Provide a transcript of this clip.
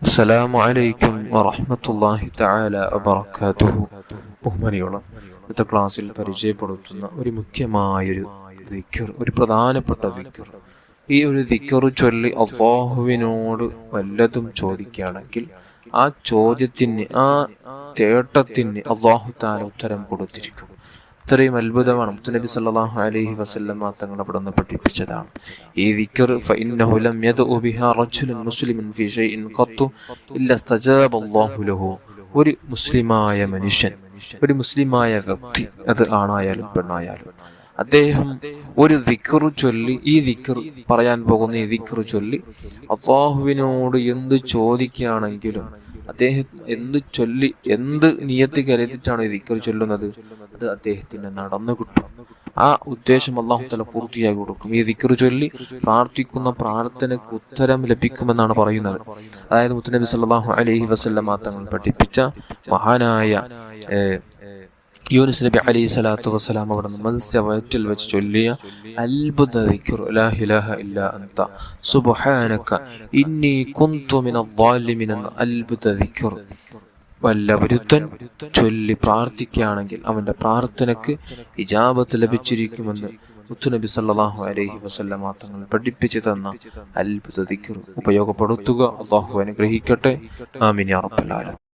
അസ്സലാമു അലൈക്കും വറഹ്മത്തുള്ളാഹി തആല വബറകാതുഹു. ബഹുമാനിയോളം ഇന്നത്തെ ക്ലാസ്സിൽ പരിചയപ്പെടുത്തുന്ന ഒരു മുഖ്യമായൊരു ദിക്ർ, ഒരു പ്രധാനപ്പെട്ട ദിക്ർ. ഈ ഒരു ദിക്ർ ചൊല്ലി അല്ലാഹുവിനോട് വല്ലതും ചോദിക്കുകയാണെങ്കിൽ ആ ചോദ്യത്തിന്, ആ തേട്ടത്തിന് അല്ലാഹു തആല ഉത്തരം കൊടുത്തിരിക്കും. ഇത്രയും അത്ഭുതമാണ് മുത്തുനബി സല്ലല്ലാഹു അലൈഹി വസല്ലം തങ്ങൾ അവിടെ നിന്ന് പഠിപ്പിച്ചതാണ് ഈ ദിക്ർ. ഫഇന്നഹു ലം യദ്ഉ ബിഹാ റജുലുൻ മുസ്ലിമുൻ ഫീ ഷൈഇൻ ഖത്തു ഇല്ലാ ഇസ്തജാബ അല്ലാഹു ലഹു. ഒരു മുസ്ലിമായ മനുഷ്യൻ, ഒരു മുസ്ലിമായ വ്യക്തി, അത് ആണായാലും പെണ്ണായാലും, അദ്ദേഹം ഒരു ദിക്ർ ചൊല്ലി, ഈ ദിക്ർ പറയാൻ പോകുന്ന ഈ ദിക്ർ ചൊല്ലി അല്ലാഹുവിനോട് എന്ത് ചോദിക്കുകയാണെങ്കിലും അദ്ദേഹം എന്ത് നിയത്ത് കരുതിയിട്ടാണ് ഈ ദിക്ർ ചൊല്ലുന്നത്, അത് അദ്ദേഹത്തിന് നടന്നു കിട്ടും. ആ ഉദ്ദേശം അല്ലാഹു തആല പൂർത്തിയാക്കി കൊടുക്കും. ഈ ദിക്ർ ചൊല്ലി പ്രാർത്ഥിക്കുന്ന പ്രാർത്ഥനയ്ക്ക് ഉത്തരം ലഭിക്കുമെന്നാണ് പറയുന്നത്. അതായത് മുത്തുനബി സല്ലല്ലാഹു അലൈഹി വസല്ലം തങ്ങൾ പഠിപ്പിച്ച മഹാനായ യൂനുസ് നബി അലൈഹി സ്വലാത്തു വസ്സലാം അവിടെ നിന്ന് വയറ്റിൽ വെച്ച് ചൊല്ലിയ അത്ഭുത ദിക്ർ, ലാ ഇലാഹ ഇല്ലാ അൻത സുബ്ഹാനക ഇന്നി കുന്തു മിനൽ ളാലിമീൻ എന്ന അത്ഭുത ദിക്ർ വല്ലവരുത്തൻ ചൊല്ലി പ്രാർത്ഥിക്കുകയാണെങ്കിൽ അവന്റെ പ്രാർത്ഥനയ്ക്ക് ഇജാബത്ത് ലഭിച്ചിരിക്കുമെന്ന് മുത്തുനബി സല്ലല്ലാഹു അലൈഹി വസല്ലം തങ്ങൾ പഠിപ്പിച്ചു തന്ന അത്ഭുത ദിക്ർ ഉപയോഗപ്പെടുത്തുക. അല്ലാഹു അനുഗ്രഹിക്കട്ടെ. ആമീൻ യാ റബ്ബൽ ആലമീൻ.